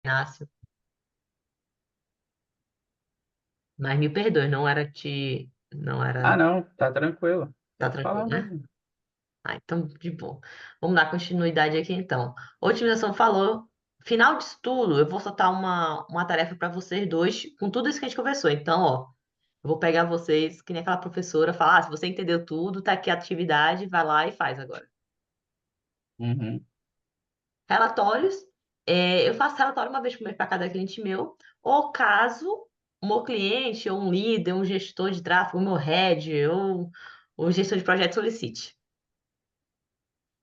Inácio. Mas me perdoe, não era te. Não Ah, era. não, tá tranquilo. Tá Pode tranquilo, falar né? mesmo. Ah, então, de boa. Vamos dar continuidade aqui, então. Otimização falou. Final de estudo, eu vou soltar uma tarefa para vocês dois, com tudo isso que a gente conversou. Então, ó, eu vou pegar vocês, que nem aquela professora, falar: se você entendeu tudo, tá aqui a atividade, vai lá e faz agora. Uhum, Relatórios, eu faço relatório uma vez por mês para cada cliente meu, ou caso o meu cliente, ou um líder, um gestor de tráfego, o meu head, ou o gestor de projeto solicite.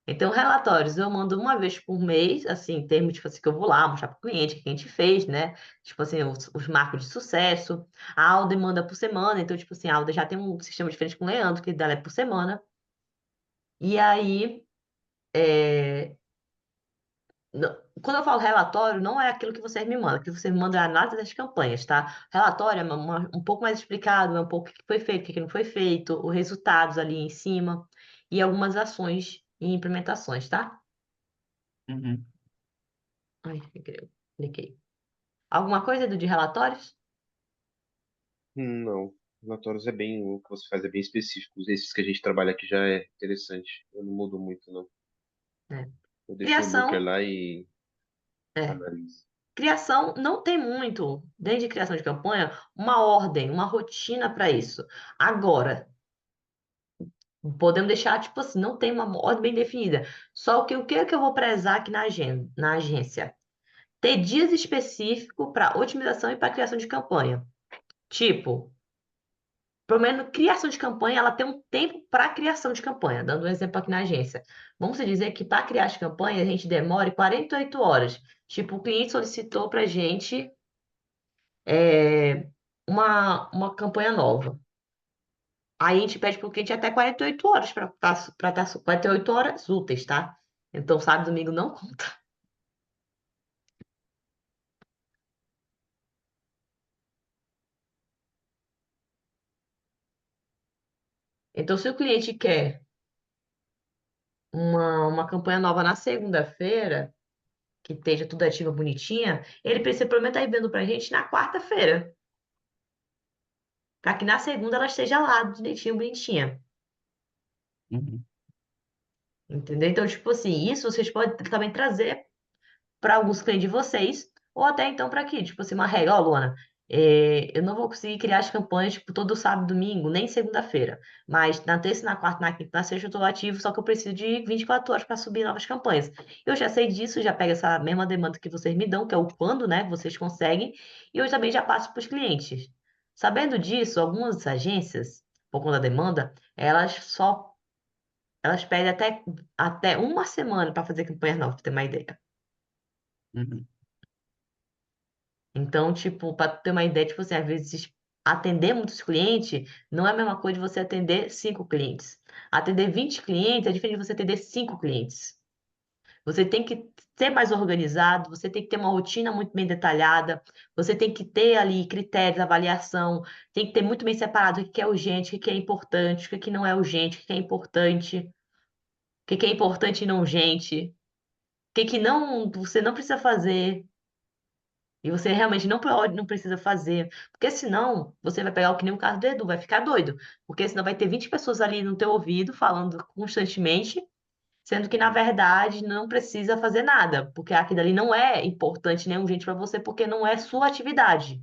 Então, relatórios eu mando uma vez por mês, assim, em termos, tipo assim, que eu vou lá mostrar para o cliente o que a gente fez, né? Tipo assim, os marcos de sucesso. A Alda manda por semana, então, tipo assim, a Alda já tem um sistema diferente com o Leandro, que dela é por semana. E aí, é, quando eu falo relatório, não é aquilo que vocês me mandam, que vocês me mandam é a análise das campanhas, tá? Relatório é um pouco mais explicado, é um pouco o que foi feito, o que não foi feito, os resultados ali em cima, e algumas ações e implementações, tá? uhum. Ai, cliquei. Alguma coisa do de relatórios? Não. Relatórios é bem, o que você faz é bem específico. Esses que a gente trabalha aqui já é interessante. Eu não mudo muito, não. É. Eu deixo no Looker Criação, lá e é. analiso. Criação não tem muito, dentro de criação de campanha, uma ordem, uma rotina para isso. Agora, podemos deixar, tipo assim, não tem uma ordem bem definida. Só que o que é que eu vou prezar aqui na agência? Ter dias específicos para otimização e para criação de campanha. Tipo, pelo menos criação de campanha, ela tem um tempo para criação de campanha. Dando um exemplo aqui na agência. Vamos dizer que para criar as campanhas a gente demore 48 horas. Tipo, o cliente solicitou para a gente uma campanha nova. Aí a gente pede para o cliente até 48 horas para estar 48 horas úteis, tá? Então, sábado e domingo não conta. Então, se o cliente quer uma campanha nova na segunda-feira, que esteja tudo ativa, bonitinha, ele precisa pelo menos estar vendo para a gente na quarta-feira, para que na segunda ela esteja lá, direitinho, bonitinha. Uhum, Entendeu? Então, tipo assim, isso vocês podem também trazer para alguns clientes de vocês, ou até então para aqui, tipo assim, uma regra, ó, Luana, eu não vou conseguir criar as campanhas, tipo, todo sábado, domingo, nem segunda-feira, mas na terça, na quarta, na quinta, na sexta eu tô ativo, só que eu preciso de 24 horas para subir novas campanhas. Eu já sei disso, já pego essa mesma demanda que vocês me dão, que é o quando, né, vocês conseguem, e eu também já passo para os clientes. Sabendo disso, algumas agências, por conta da demanda, elas pedem até uma semana para fazer campanha nova, pra ter uma ideia. uhum, Então, tipo, para ter uma ideia, tipo assim, às vezes atender muitos clientes não é a mesma coisa de você atender 5 clientes. Atender 20 clientes é diferente de você atender 5 clientes. Você tem que ser mais organizado, você tem que ter uma rotina muito bem detalhada, você tem que ter ali critérios, avaliação, tem que ter muito bem separado o que é urgente, o que é importante, o que não é urgente, o que é importante, o que é importante e não urgente, o que não, você não precisa fazer. E você realmente não pode, não precisa fazer. Porque senão, você vai pegar o que nem o caso do Edu, vai ficar doido. Porque senão vai ter 20 pessoas ali no teu ouvido falando constantemente, sendo que, na verdade, não precisa fazer nada. Porque aquilo ali não é importante nem urgente para você, porque não é sua atividade.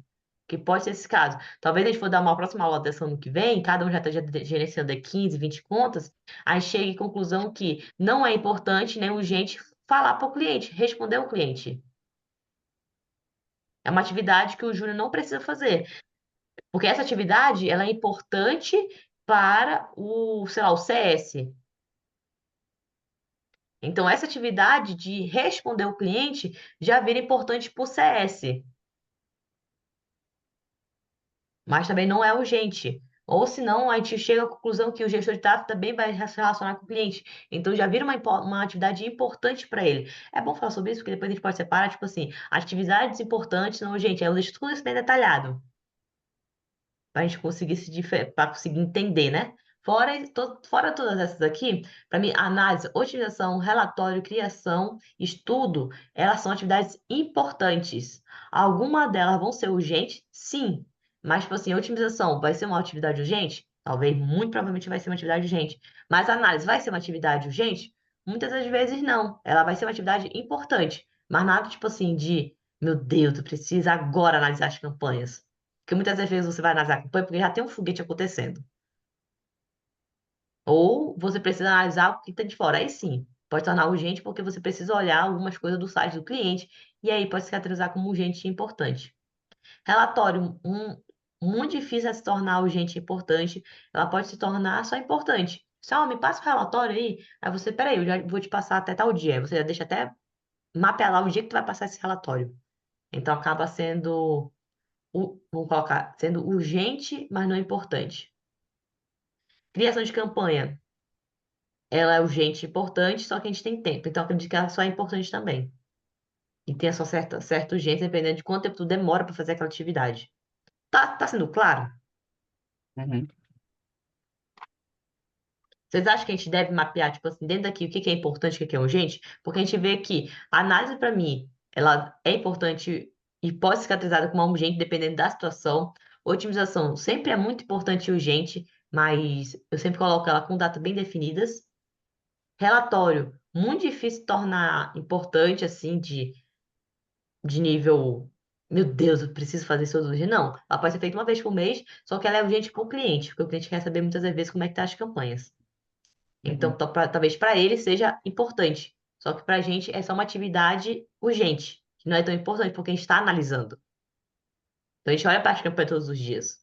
Que pode ser esse caso. Talvez a gente for dar uma próxima aula dessa ano que vem, cada um já esteja gerenciando aí 15, 20 contas, aí chegue à conclusão que não é importante nem urgente falar para o cliente, responder o cliente. É uma atividade que o júnior não precisa fazer, porque essa atividade ela é importante para o, sei lá, o CS. Então, essa atividade de responder o cliente já vira importante para o CS, mas também não é urgente. Ou senão, a gente chega à conclusão que o gestor de tráfego também vai se relacionar com o cliente. Então, já vira uma atividade importante para ele. É bom falar sobre isso, porque depois a gente pode separar, tipo assim, atividades importantes, não urgente. Aí eu deixo tudo isso bem detalhado. Para a gente conseguir para conseguir entender, né? Fora todas essas aqui, para mim, análise, otimização, relatório, criação, estudo, elas são atividades importantes. Algumas delas vão ser urgentes, sim, mas, tipo assim, otimização vai ser uma atividade urgente? Talvez, muito provavelmente vai ser uma atividade urgente. Mas análise vai ser uma atividade urgente? Muitas das vezes não. Ela vai ser uma atividade importante, mas nada, tipo assim, de, meu Deus, tu precisa agora analisar as campanhas. Porque muitas das vezes você vai analisar a campanha porque já tem um foguete acontecendo. Ou você precisa analisar o que está de fora. Aí sim, pode tornar urgente porque você precisa olhar algumas coisas do site do cliente e aí pode se caracterizar como urgente e importante. Relatório, muito difícil é se tornar urgente e importante. Ela pode se tornar só importante. Só me passa o relatório aí você, peraí, eu já vou te passar até tal dia. Aí você já deixa até mapear lá o dia que tu vai passar esse relatório. Então acaba sendo, vamos colocar, sendo urgente, mas não importante. Criação de campanha. Ela é urgente e importante, só que a gente tem tempo. Então, eu acredito que ela só é importante também. E tem a sua certa urgência, dependendo de quanto tempo tu demora para fazer aquela atividade. Tá sendo claro? Uhum. Vocês acham que a gente deve mapear, tipo assim, dentro daqui, o que que é importante, o que que é urgente? Porque a gente vê que a análise, para mim, ela é importante e pode ser caracterizada como urgente, dependendo da situação. Otimização sempre é muito importante e urgente, mas eu sempre coloco ela com datas bem definidas. Relatório, muito difícil tornar importante, assim, de nível, meu Deus, eu preciso fazer isso hoje. Não, ela pode ser feita uma vez por mês, só que ela é urgente para o cliente, porque o cliente quer saber muitas das vezes como é que tá as campanhas. Então, Uhum. talvez para ele seja importante, só que para a gente é só uma atividade urgente, que não é tão importante, porque a gente está analisando. Então, a gente olha para as campanhas todos os dias.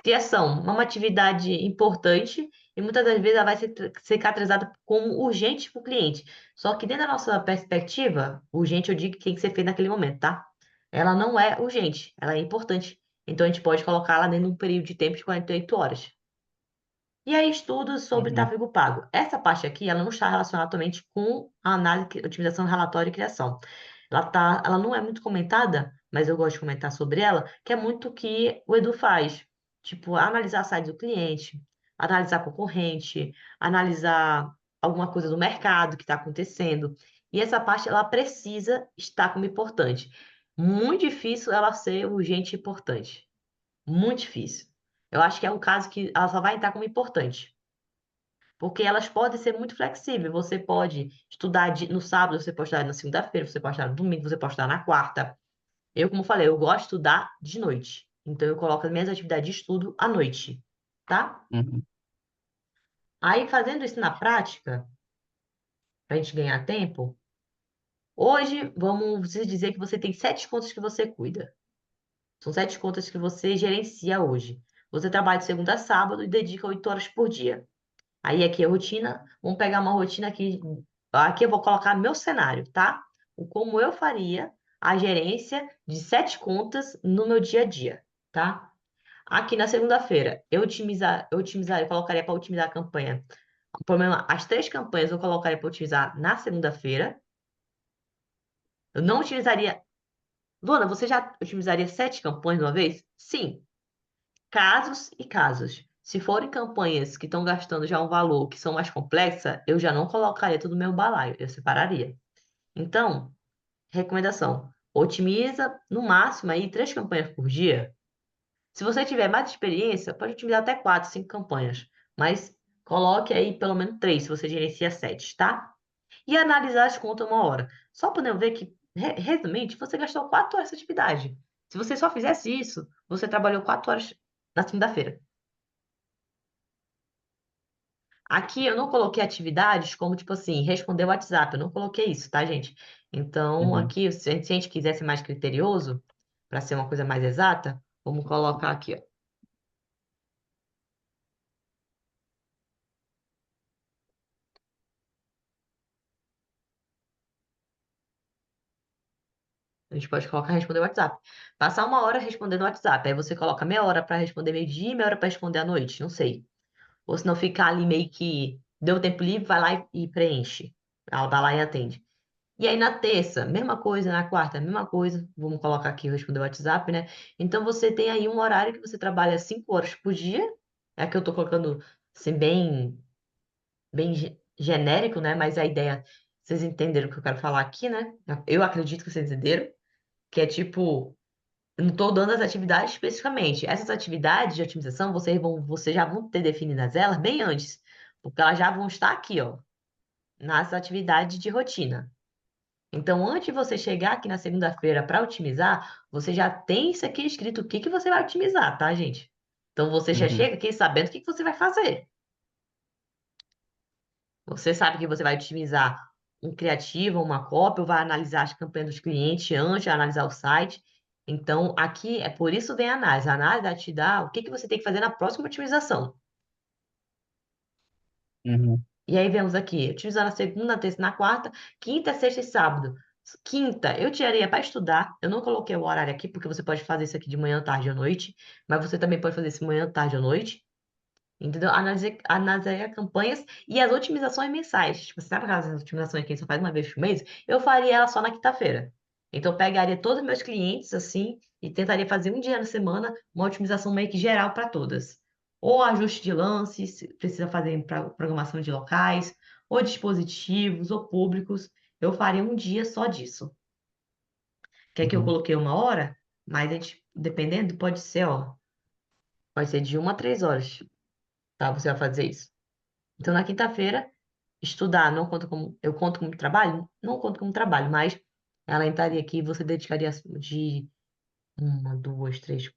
Criação, uma atividade importante e muitas das vezes ela vai ser caracterizada como urgente para o cliente. Só que dentro da nossa perspectiva, urgente eu digo que tem que ser feito naquele momento, tá? Ela não é urgente, ela é importante. Então a gente pode colocá-la dentro de um período de tempo de 48 horas. E aí, estudos sobre Uhum. tráfego pago. Essa parte aqui, ela não está relacionada totalmente com a análise, otimização, relatório e criação. Ela não é muito comentada, mas eu gosto de comentar sobre ela, que é muito o que o Edu faz. Tipo, analisar a saída do cliente, analisar a concorrente, analisar alguma coisa do mercado que está acontecendo. E essa parte, ela precisa estar como importante. Muito difícil ela ser urgente e importante. Muito difícil. Eu acho que é um caso que ela só vai entrar como importante. Porque elas podem ser muito flexíveis. Você pode estudar no sábado, você pode estudar na segunda-feira, você pode estudar no domingo, você pode estudar na quarta. Eu, como falei, eu gosto de estudar de noite. Então, eu coloco as minhas atividades de estudo à noite, tá? Uhum. Aí, fazendo isso na prática, para a gente ganhar tempo, hoje, vamos dizer que você tem 7 contas que você cuida. São 7 contas que você gerencia hoje. Você trabalha de segunda a sábado e dedica 8 horas por dia. Aí aqui é rotina. Vamos pegar uma rotina aqui. Aqui eu vou colocar meu cenário, tá? O como eu faria a gerência de 7 contas no meu dia a dia, tá? Aqui na segunda-feira, eu colocaria para otimizar a campanha. O problema, as 3 campanhas eu colocaria para otimizar na segunda-feira. Eu não utilizaria. Luana, você já otimizaria 7 campanhas de uma vez? Sim. Casos e casos. Se forem campanhas que estão gastando já um valor que são mais complexa, eu já não colocaria tudo no meu balaio, eu separaria. Então, recomendação: otimiza no máximo aí 3 campanhas por dia. Se você tiver mais experiência, pode otimizar até 4, 5 campanhas, mas coloque aí pelo menos 3, se você gerencia 7, tá? E analisar as contas uma hora. Só para eu ver que, resumidamente, você gastou 4 horas de atividade. Se você só fizesse isso, você trabalhou 4 horas na segunda-feira. Aqui eu não coloquei atividades como, tipo assim, responder o WhatsApp. Eu não coloquei isso, tá, gente? Então, Uhum. aqui, se a gente quiser ser mais criterioso, para ser uma coisa mais exata, vamos colocar aqui, ó. A gente pode colocar responder o WhatsApp. Passar uma hora respondendo o WhatsApp. Aí você coloca meia hora para responder meio-dia e meia hora para responder à noite. Não sei. Ou se não ficar ali meio que deu tempo livre, vai lá e preenche. Ela vai lá e atende. E aí na terça, mesma coisa, na quarta, mesma coisa. Vamos colocar aqui responder o WhatsApp, né? Então você tem aí um horário que você trabalha 5 horas por dia. É que eu tô colocando assim, bem genérico, né? Mas a ideia, vocês entenderam o que eu quero falar aqui, né? Eu acredito que vocês entenderam, que é tipo, eu não estou dando as atividades especificamente. Essas atividades de otimização, vocês já vão ter definidas elas bem antes, porque elas já vão estar aqui, ó, nas atividades de rotina. Então, antes de você chegar aqui na segunda-feira para otimizar, você já tem isso aqui escrito, o que que você vai otimizar, tá, gente? Então, você já Uhum. chega aqui sabendo o que que você vai fazer. Você sabe que você vai otimizar um criativo, uma cópia, ou vai analisar as campanhas dos clientes antes de analisar o site. Então, aqui é por isso vem a análise. A análise vai te dar o que que você tem que fazer na próxima otimização. Uhum. E aí vemos aqui, utilizar na segunda, na terça, na quarta, quinta, sexta e sábado. Quinta, eu tiraria para estudar. Eu não coloquei o horário aqui, porque você pode fazer isso aqui de manhã, tarde ou noite. Mas você também pode fazer isso manhã, tarde ou noite. Entendeu? Analisei as campanhas e as otimizações mensais. Tipo, sabe aquelas otimizações que a gente só faz uma vez por mês? Eu faria ela só na quinta-feira. Então, eu pegaria todos os meus clientes, assim, e tentaria fazer um dia na semana uma otimização meio que geral para todas. Ou ajuste de lances, se precisa fazer programação de locais, ou dispositivos, ou públicos. Eu faria um dia só disso. Que aqui eu Uhum. coloquei 1 hora, mas a gente, dependendo, pode ser, ó, pode ser de 1 a 3 horas, tá? Você vai fazer isso. Então, na quinta-feira, estudar não conta como. Eu conto como trabalho? Não conto como trabalho, mas ela entraria aqui e você dedicaria de 1, 2, 3,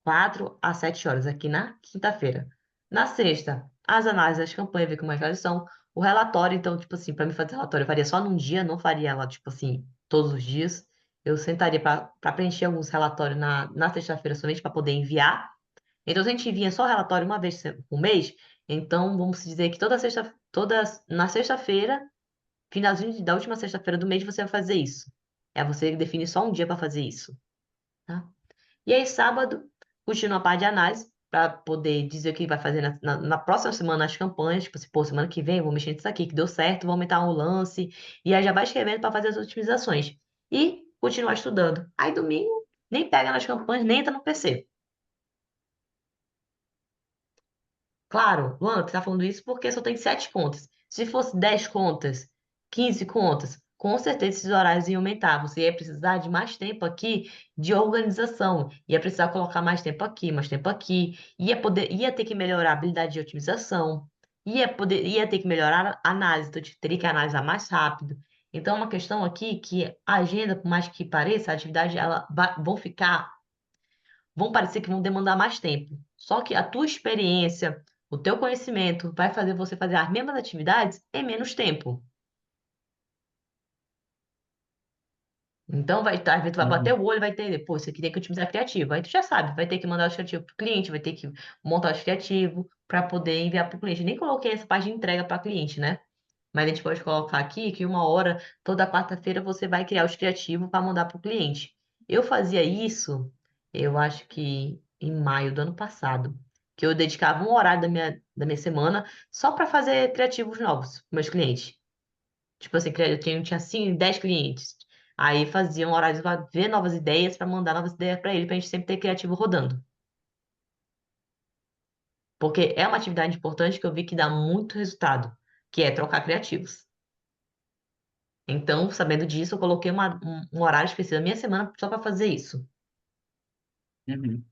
4 a 7 horas aqui na quinta-feira. Na sexta, as análises das campanhas, ver como é que elas são. O relatório, então, tipo assim, para me fazer relatório, eu faria só num dia, não faria ela, tipo assim, todos os dias. Eu sentaria para preencher alguns relatórios na sexta-feira somente para poder enviar. Então, se a gente vinha só relatório uma vez por mês, então vamos dizer que na sexta-feira, finalzinho da última sexta-feira do mês, você vai fazer isso. É você define só um dia para fazer isso, tá? E aí, sábado, continua a parte de análise, para poder dizer o que vai fazer na próxima semana as campanhas, tipo assim, pô, semana que vem eu vou mexer nisso aqui, que deu certo, vou aumentar o lance, e aí já vai escrevendo para fazer as otimizações. E continuar estudando. Aí, domingo, nem pega nas campanhas, nem entra no PC. Claro, Luana, você está falando isso porque só tem 7 contas. Se fosse 10 contas, 15 contas, com certeza esses horários iam aumentar. Você ia precisar de mais tempo aqui de organização. Ia precisar colocar mais tempo aqui. Ia ter que melhorar a habilidade de otimização. Ia ter que melhorar a análise. Então, eu teria que analisar mais rápido. Então, é uma questão aqui que a agenda, por mais que pareça, a atividade, vão parecer que vão demandar mais tempo. Só que a tua experiência, o teu conhecimento vai fazer você fazer as mesmas atividades em menos tempo. Então, às vezes tu vai bater Uhum. o olho e vai entender, pô, isso aqui tem que otimizar criativo. Aí tu já sabe, vai ter que mandar os criativos para o cliente, vai ter que montar os criativos para poder enviar para o cliente. Nem coloquei essa parte de entrega para cliente, né? Mas a gente pode colocar aqui que 1 hora, toda quarta-feira, você vai criar os criativos para mandar para o cliente. Eu fazia isso, eu acho que em maio do ano passado, que eu dedicava 1 horário da minha semana só para fazer criativos novos para meus clientes. Tipo assim, eu tinha assim, 10 clientes. Aí fazia 1 horário para ver novas ideias, para mandar novas ideias para ele, para a gente sempre ter criativo rodando. Porque é uma atividade importante que eu vi que dá muito resultado, que é trocar criativos. Então, sabendo disso, eu coloquei um horário específico da minha semana só para fazer isso. Uhum.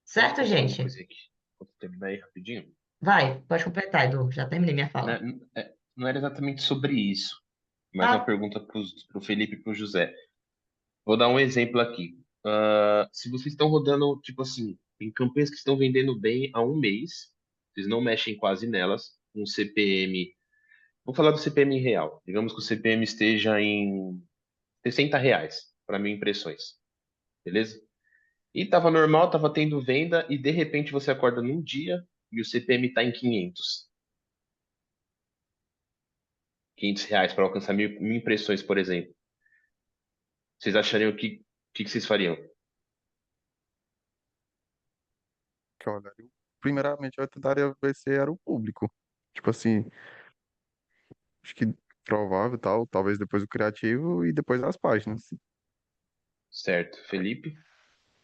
Certo, Posso falar uma gente? coisinha aqui? Posso terminar aí rapidinho? Vai, pode completar, Edu. Já terminei minha Né, fala. não era exatamente sobre isso, mas uma Ah, pergunta para o Felipe e para o José. Vou dar um exemplo aqui. Se vocês estão rodando, tipo assim, em campanhas que estão vendendo bem há um mês, vocês não mexem quase nelas, um CPM. Vou falar do CPM real. Digamos que o CPM esteja em R$ 60 para mil impressões, beleza? E tava normal, tava tendo venda, e de repente você acorda num dia e o CPM está em 500. R$ 500 para alcançar mil impressões, por exemplo. Vocês achariam que vocês fariam? Que olha, primeiramente eu tentaria ver se era o público. Tipo assim, acho que provável tal, talvez depois o criativo e depois as páginas. Certo, Felipe?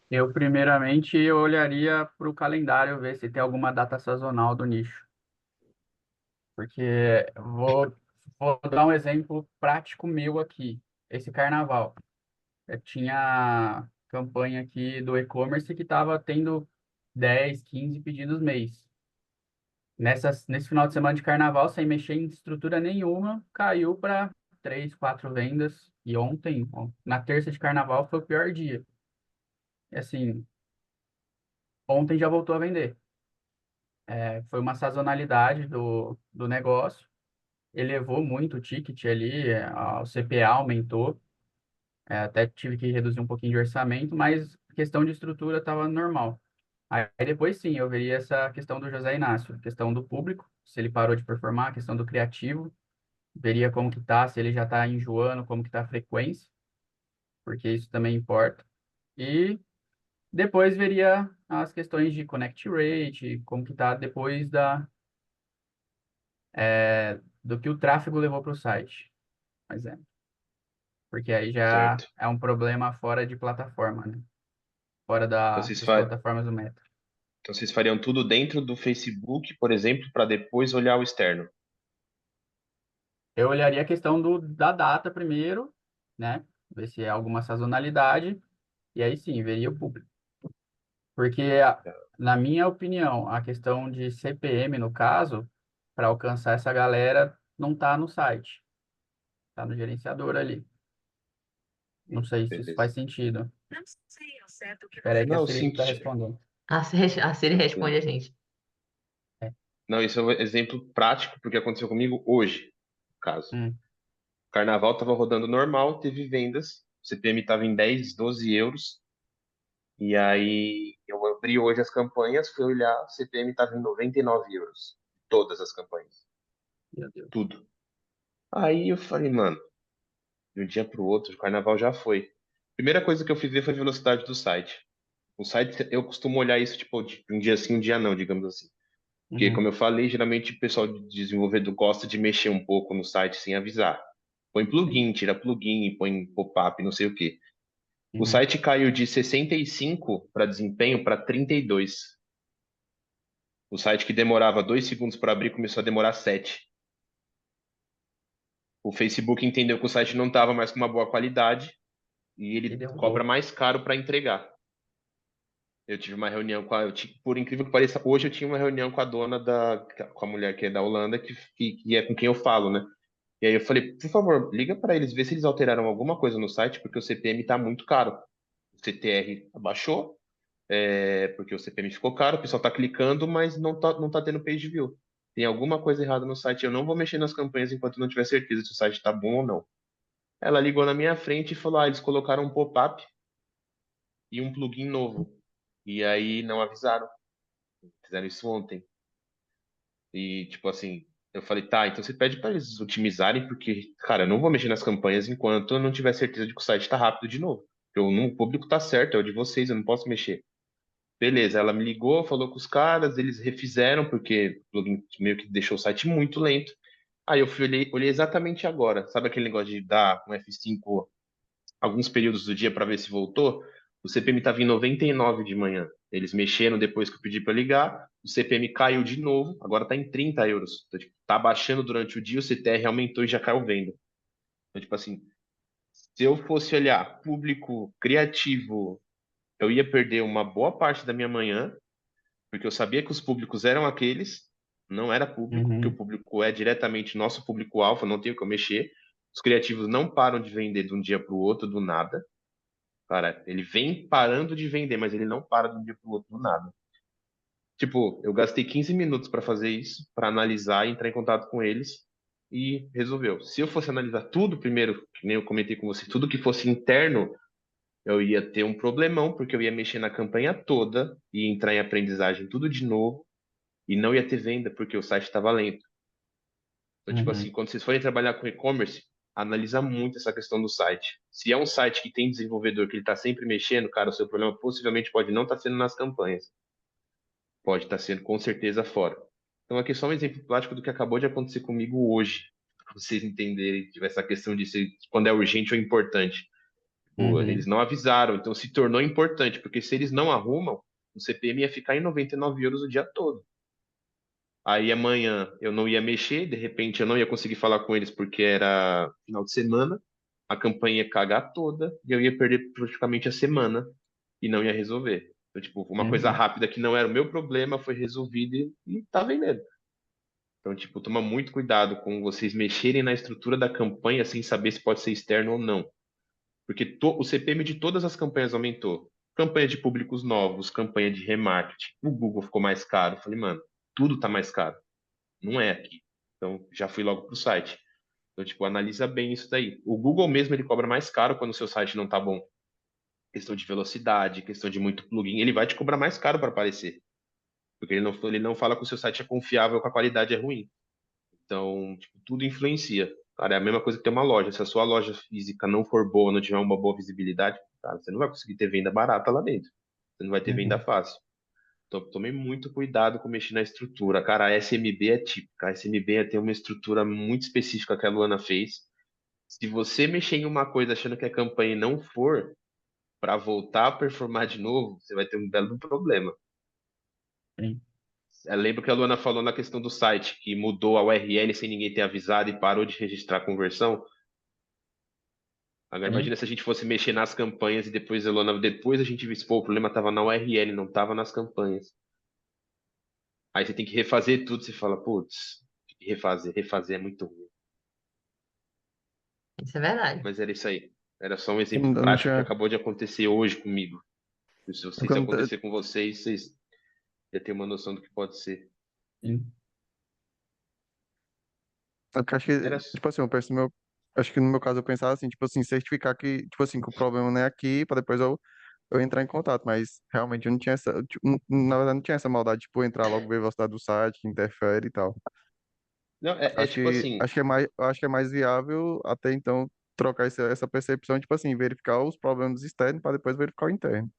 Eu, primeiramente, eu olharia para o calendário, ver se tem alguma data sazonal do nicho. Porque vou dar um exemplo prático meu aqui. Esse carnaval. Eu tinha campanha aqui do e-commerce que estava tendo 10, 15 pedidos mês. Nesse final de semana de carnaval, sem mexer em estrutura nenhuma, caiu para 3, 4 vendas. E ontem, ó, na terça de carnaval, foi o pior dia. E assim, ontem já voltou a vender. Foi uma sazonalidade do negócio. Elevou muito o ticket ali, o CPA aumentou. Até tive que reduzir um pouquinho de orçamento, mas questão de estrutura estava normal. Aí depois sim, eu veria essa questão do José Inácio, questão do público, se ele parou de performar, questão do criativo, veria como que tá, se ele já está enjoando, como que tá a frequência, porque isso também importa. E depois veria as questões de connect rate, como que tá depois do que o tráfego levou para o site, por exemplo. Porque aí já Certo. é um problema fora de plataforma, né? Fora Então vocês, das plataformas do Meta. então vocês fariam tudo dentro do Facebook, por exemplo, para depois olhar o externo. Eu olharia a questão da data primeiro, né? Ver se é alguma sazonalidade, e aí sim, veria o público. Porque, na minha opinião, a questão de CPM, no caso, para alcançar essa galera, não está no site, está no gerenciador ali. Não sei se isso Beleza. faz sentido. Espera aí que a Não, Siri sim. está respondendo. A Siri responde Tranquilo. a gente. É. Não, isso é um exemplo prático, porque aconteceu comigo hoje, no caso. Hum, Carnaval estava rodando normal, teve vendas, o CPM estava em 10, 12 euros, e aí eu abri hoje as campanhas, fui olhar, o CPM estava em 99 euros. Todas as campanhas, meu Deus. tudo. Aí eu falei, mano, de um dia para o outro, o carnaval já foi. Primeira coisa que eu fui ver foi a velocidade do site. O site, eu costumo olhar isso, tipo, de um dia sim, um dia não, digamos assim. Porque, como Uhum, eu falei, geralmente o pessoal de desenvolvedor gosta de mexer um pouco no site sem avisar. Põe sim. plugin, tira plugin, põe pop-up, não sei o quê. O Uhum, site caiu de 65 para desempenho para 32. O site que demorava 2 segundos para abrir começou a demorar 7. O Facebook entendeu que o site não estava mais com uma boa qualidade e e ele cobra derrubou. mais caro para entregar. Eu tive uma reunião com a, por incrível que pareça, hoje eu tinha uma reunião com a dona com a mulher que é da Holanda, que é com quem eu falo, né? E aí eu falei, por favor, liga para eles, vê se eles alteraram alguma coisa no site, porque o CPM está muito caro. O CTR abaixou, porque o CPM ficou caro, o pessoal está clicando, mas não tá tendo page view. Tem alguma coisa errada no site, eu não vou mexer nas campanhas enquanto não tiver certeza se o site está bom ou não. Ela ligou na minha frente e falou, eles colocaram um pop-up e um plugin novo. E aí não avisaram, fizeram isso ontem. E, tipo assim, eu falei, tá, então você pede para eles otimizarem, porque, cara, eu não vou mexer nas campanhas enquanto eu não tiver certeza de que o site tá rápido de novo. O público tá certo, é o de vocês, eu não posso mexer. Beleza, ela me ligou, falou com os caras, eles refizeram, porque o plugin meio que deixou o site muito lento. Aí eu fui, olhei exatamente agora. Sabe aquele negócio de dar um F5 alguns períodos do dia para ver se voltou? O CPM estava em 99 de manhã. Eles mexeram depois que eu pedi para ligar, o CPM caiu de novo, agora está em 30 euros. Então, tipo, tá baixando durante o dia, o CTR aumentou e já caiu venda. Então, tipo assim, se eu fosse olhar público criativo, eu ia perder uma boa parte da minha manhã, porque eu sabia que os públicos eram aqueles, não era público, porque o Uhum, público é diretamente nosso público-alfa, não tem o que eu mexer. Os criativos não param de vender de um dia para o outro, do nada. Cara, ele vem parando de vender, mas ele não para de um dia pro outro do nada. Tipo, eu gastei 15 minutos para fazer isso, para analisar e entrar em contato com eles e resolveu. Se eu fosse analisar tudo primeiro, que nem eu comentei com você, tudo que fosse interno, eu ia ter um problemão, porque eu ia mexer na campanha toda e entrar em aprendizagem tudo de novo e não ia ter venda, porque o site estava lento. Então, tipo assim, uhum, quando vocês forem trabalhar com e-commerce, analisa muito essa questão do site. Se é um site que tem desenvolvedor que ele está sempre mexendo, cara, o seu problema possivelmente pode não estar sendo nas campanhas, pode estar sendo com certeza fora. Então, aqui é só um exemplo prático do que acabou de acontecer comigo hoje, para vocês entenderem essa questão de ser, quando é urgente ou importante. Tipo, eles não avisaram, então se tornou importante, porque se eles não arrumam, o CPM ia ficar em 99 euros o dia todo. Aí amanhã eu não ia mexer, de repente eu não ia conseguir falar com eles porque era final de semana, a campanha ia cagar toda e eu ia perder praticamente a semana e não ia resolver. Então, tipo, uma coisa Uhum. rápida que não era o meu problema foi resolvida e tá vendendo. Então, tipo, toma muito cuidado com vocês mexerem na estrutura da campanha sem saber se pode ser externo ou não. Porque o CPM de todas as campanhas aumentou. Campanha de públicos novos, campanha de remarketing. O Google ficou mais caro. Eu falei, mano, tudo tá mais caro. Não é aqui. Então, já fui logo pro site. Então, tipo, analisa bem isso daí. O Google mesmo, ele cobra mais caro quando o seu site não tá bom. Questão de velocidade, questão de muito plugin, ele vai te cobrar mais caro para aparecer. Porque ele não fala que o seu site é confiável, que a qualidade é ruim. Então, tipo, tudo influencia. Cara, é a mesma coisa que ter uma loja. Se a sua loja física não for boa, não tiver uma boa visibilidade, cara, você não vai conseguir ter venda barata lá dentro. Você não vai ter venda Uhum. fácil. Então, tomei muito cuidado com mexer na estrutura. Cara, a SMB é típica. A SMB tem uma estrutura muito específica que a Luana fez. Se você mexer em uma coisa achando que a campanha não for para voltar a performar de novo, você vai ter um belo problema. Sim. Eu lembro que a Luana falou na questão do site, que mudou a URL sem ninguém ter avisado e parou de registrar a conversão. Agora, Sim. imagina se a gente fosse mexer nas campanhas e depois, a Luana, depois a gente visse, pô, o problema estava na URL, não estava nas campanhas. Aí você tem que refazer tudo, você fala, putz, tem que refazer é muito ruim. Isso é verdade. Mas era isso aí. Era só um exemplo Eu não prático que tinha. acabou de acontecer hoje comigo. Se Porque isso eu não- acontecer com vocês, vocês já têm uma noção do que pode ser. Sim. É porque acho que, Era. tipo assim, eu penso no meu. Acho que no meu caso eu pensava assim, tipo assim, certificar que, tipo assim, que o problema não é aqui, pra depois eu entrar em contato, mas realmente eu não tinha essa, tipo, na verdade não tinha essa maldade, tipo, entrar logo ver a velocidade do site, que interfere e tal. Não, é tipo assim. Acho que é mais viável até então trocar essa percepção, tipo assim, verificar os problemas externos para depois verificar o interno.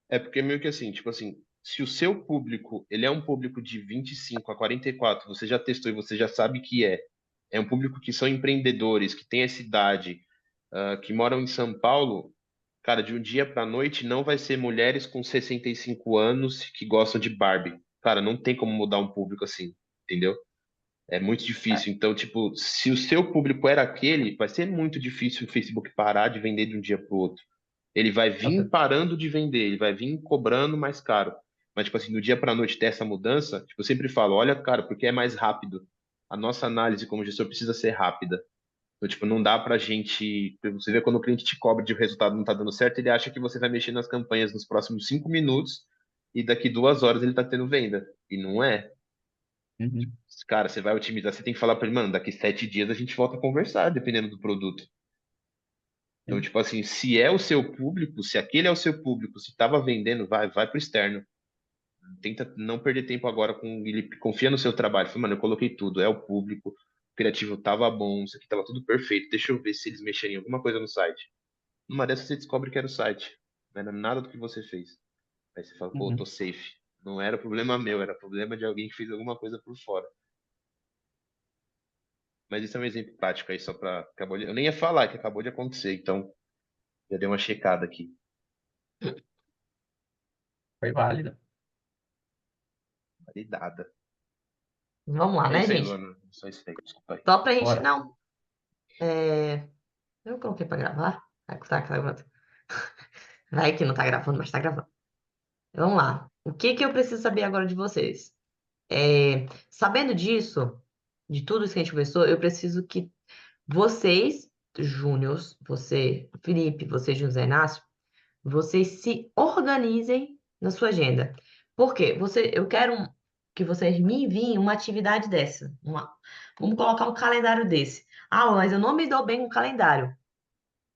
É porque meio que assim, tipo assim, se o seu público, ele é um público de 25 a 44, você já testou e você já sabe que é um público que são empreendedores, que tem essa idade, que moram em São Paulo, cara, de um dia para noite não vai ser mulheres com 65 anos que gostam de Barbie. Cara, não tem como mudar um público assim, entendeu? É muito É, difícil. Então, tipo, se o seu público era aquele, vai ser muito difícil o Facebook parar de vender de um dia para o outro. Ele vai vir até- parando de vender, ele vai vir cobrando mais caro. Mas, tipo assim, do dia para a noite ter essa mudança, tipo, eu sempre falo, olha, cara, porque é mais rápido. A nossa análise como gestor precisa ser rápida. Então, tipo, não dá pra gente. Você vê quando o cliente te cobra de o resultado não tá dando certo, ele acha que você vai mexer nas campanhas nos próximos 5 minutos e daqui 2 horas ele tá tendo venda. E não é. Uhum. Cara, você vai otimizar, você tem que falar pra ele, mano, daqui 7 dias a gente volta a conversar, dependendo do produto. Então, Sim. tipo assim, se é o seu público, se aquele é o seu público, se tava vendendo, vai pro externo. Tenta não perder tempo agora com ele, confia no seu trabalho. Fala, mano, eu coloquei tudo, é o público, o criativo tava bom, isso aqui tava tudo perfeito. Deixa eu ver se eles mexerem em alguma coisa no site. Numa dessas você descobre que era o site. Não era nada do que você fez. Aí você fala, pô, tô Uhum. safe. Não era problema meu, era problema de alguém que fez alguma coisa por fora. Mas isso é um exemplo prático aí, só pra. Eu nem ia falar que acabou de acontecer, então já dei uma checada aqui. Foi válido. Validada. Vamos lá, É né, isso aí, gente? Luana. Só isso aí, desculpa aí. Só pra gente. Bora. Não. É... Eu coloquei pra gravar. Tá gravando. Vai que não tá gravando, mas tá gravando. Vamos lá. O que que eu preciso saber agora de vocês? Sabendo disso, de tudo isso que a gente conversou, eu preciso que vocês, Júniors, você, Felipe, você, José Inácio, vocês se organizem na sua agenda. Por quê? Eu quero que vocês me enviem uma atividade dessa. Vamos colocar um calendário desse. Ah, mas eu não me dou bem com calendário.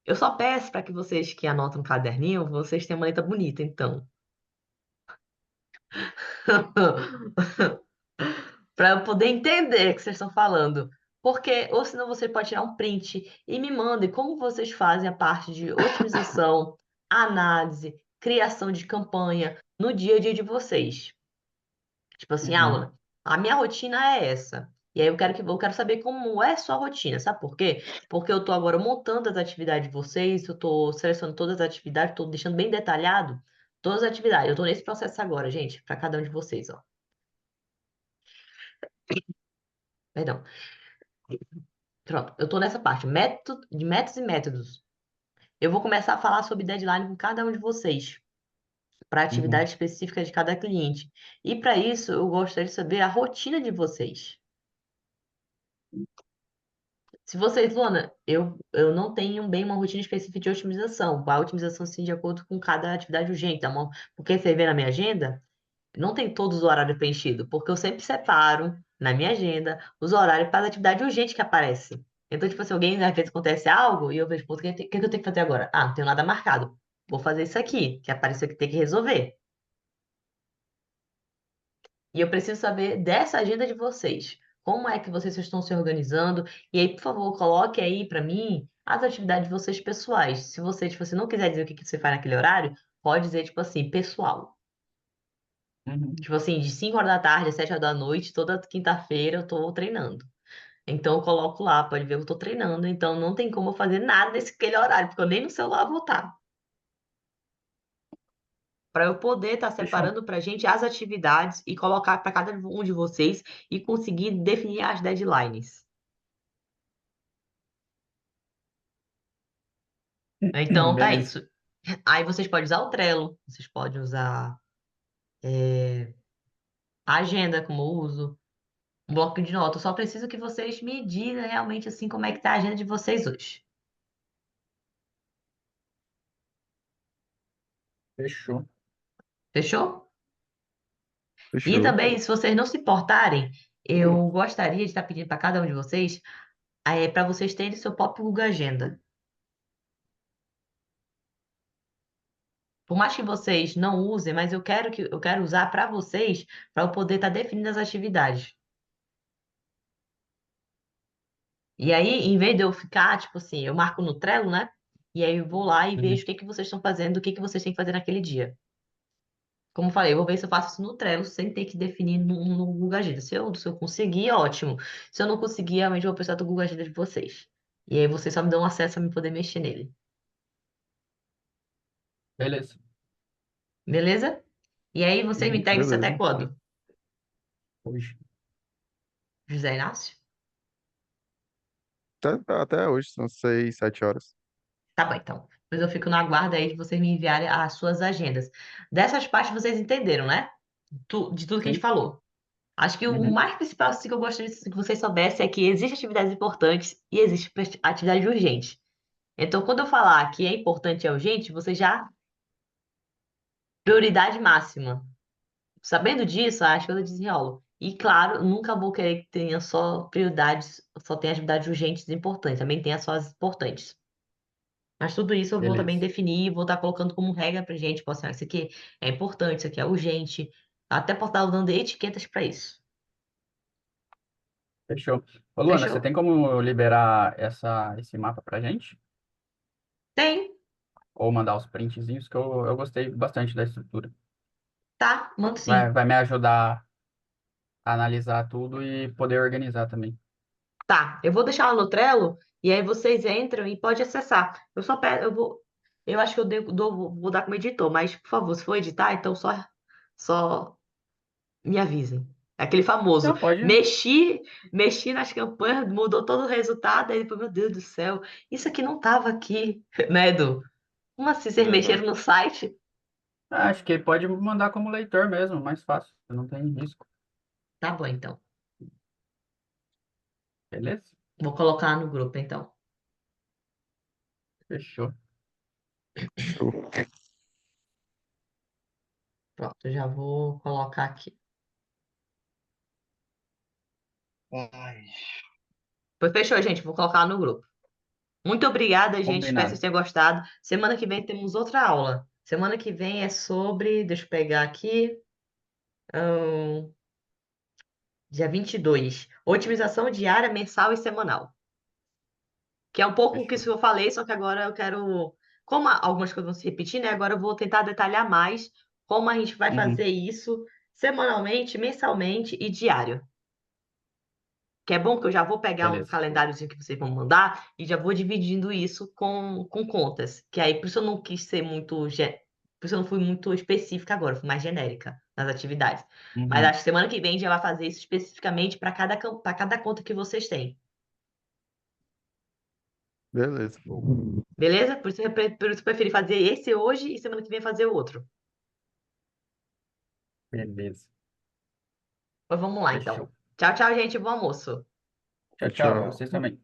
Eu só peço para que vocês que anotam no caderninho, vocês tenham uma letra bonita, então. Para eu poder entender o que vocês estão falando. Porque, ou senão você pode tirar um print e me mandem como vocês fazem a parte de otimização, análise, criação de campanha no dia a dia de vocês. Tipo assim, Uhum. aula, a minha rotina é essa. E aí eu quero saber como é a sua rotina, sabe por quê? Porque eu tô agora montando as atividades de vocês, eu tô selecionando todas as atividades, tô deixando bem detalhado todas as atividades. Eu tô nesse processo agora, gente, para cada um de vocês, ó. Perdão. Pronto, eu tô nessa parte, método, de métodos e métodos. Eu vou começar a falar sobre deadline com cada um de vocês, para a Uhum. atividade específica de cada cliente. E para isso, eu gostaria de saber a rotina de vocês. Se vocês, Luana, eu não tenho bem uma rotina específica de otimização. A otimização, sim, de acordo com cada atividade urgente, tá bom? Porque você vê na minha agenda, não tem todos os horários preenchidos, porque eu sempre separo na minha agenda os horários para a atividade urgente que aparece. Então, tipo assim, alguém às vezes acontece algo e eu vejo, pô, o que eu tenho que fazer agora? Ah, não tenho nada marcado. Vou fazer isso aqui, que apareceu que tem que resolver. E eu preciso saber dessa agenda de vocês. Como é que vocês estão se organizando? E aí, por favor, coloque aí para mim as atividades de vocês pessoais. Se você, tipo, você não quiser dizer o que que você faz naquele horário, pode dizer, tipo assim, pessoal. Uhum. Tipo assim, de 5 horas da tarde às 7 horas da noite, toda quinta-feira eu tô treinando. Então eu coloco lá, pode ver que eu tô treinando. Então não tem como eu fazer nada nesse aquele horário, porque eu nem no celular vou estar. Para eu poder estar Fechou. separando para a gente as atividades e colocar para cada um de vocês e conseguir definir as deadlines. Então tá Beleza. isso. Aí vocês podem usar o Trello, vocês podem usar a agenda como eu uso, um bloco de notas. Eu só preciso que vocês me digam realmente assim como é que tá a agenda de vocês hoje. Fechou. Fechou? E Fechou. também, se vocês não se importarem, eu gostaria de estar pedindo para cada um de vocês para vocês terem seu próprio Google Agenda. Por mais que vocês não usem, mas eu quero usar para vocês para eu poder estar definindo as atividades. E aí, em vez de eu ficar, tipo assim, eu marco no Trello, né? E aí eu vou lá e Uhum. vejo o que que vocês estão fazendo, o que que vocês têm que fazer naquele dia. Como eu falei, eu vou ver se eu faço isso no Trello sem ter que definir no Google Agenda. Se eu conseguir, ótimo. Se eu não conseguir, realmente eu vou precisar do Google Agenda de vocês. E aí vocês só me dão acesso a me poder mexer nele. Beleza. Beleza? E aí vocês me Uhum. entregam isso até Beleza. quando? Hoje. José Inácio? Até hoje, são 6, 7 horas. Tá bom, então. Depois eu fico no aguardo aí de vocês me enviarem as suas agendas. Dessas partes vocês entenderam, né? De tudo que a gente Sim. falou. Acho que o Uhum. mais principal assim, que eu gostaria que vocês soubessem é que existem atividades importantes e existe atividade urgente. Então, quando eu falar que é importante e é urgente, você já prioridade máxima. Sabendo disso, as coisas desenrolam. E claro, nunca vou querer que tenha só prioridades, só tenha atividades urgentes e importantes. Também tem as só as importantes. Mas tudo isso eu vou também Beleza. definir, vou estar colocando como regra pra gente. Posso, isso aqui é importante, isso aqui é urgente. Até posso estar dando etiquetas para isso. Fechou. Ô, Luana, você Fechou? tem como liberar esse mapa pra gente? Tem. Ou mandar os printzinhos, que eu gostei bastante da estrutura. Tá, mando Vai, sim. vai me ajudar a analisar tudo e poder organizar também. Tá, eu vou deixar ela no Trello e aí vocês entram e pode acessar. Eu só peço, eu acho que vou dar como editor, mas por favor, se for editar, então só me avisem. É aquele famoso, Não, pode. mexi nas campanhas, mudou todo o resultado, aí depois, meu Deus do céu, isso aqui não estava aqui, né, Edu? Como assim vocês Aham. mexeram no site? Acho que pode mandar como leitor mesmo, mais fácil. Não tem risco. Tá bom, então. Beleza? Vou colocar no grupo, então. Fechou. Show. Pronto, já vou colocar aqui. Ai, Pois fechou, gente, vou colocar no grupo. Muito obrigada, gente. Espero que Combinado. vocês tenham gostado. Semana que vem temos outra aula. Semana que vem é sobre, deixa eu pegar aqui, hum, dia 22. Otimização diária, mensal e semanal. Que é um pouco o que fechou. eu falei, só que agora eu quero, como algumas coisas vão se repetir, né? Agora eu vou tentar detalhar mais como a gente vai Uhum. fazer isso semanalmente, mensalmente e diário. Que é bom que eu já vou pegar um Beleza. calendáriozinho que vocês vão mandar e já vou dividindo isso com contas. Que aí, por isso eu não quis ser muito. Por isso eu não fui muito específica agora, fui mais genérica nas atividades. Mas Uhum. acho que semana que vem a gente já vai fazer isso especificamente para cada conta que vocês têm. Beleza. Beleza? Por isso eu preferi fazer esse hoje e semana que vem fazer o outro. Beleza. Mas vamos lá, então. Fechou. Tchau, tchau, gente. Bom almoço. Tchau, tchau. Pra Tchau. vocês também.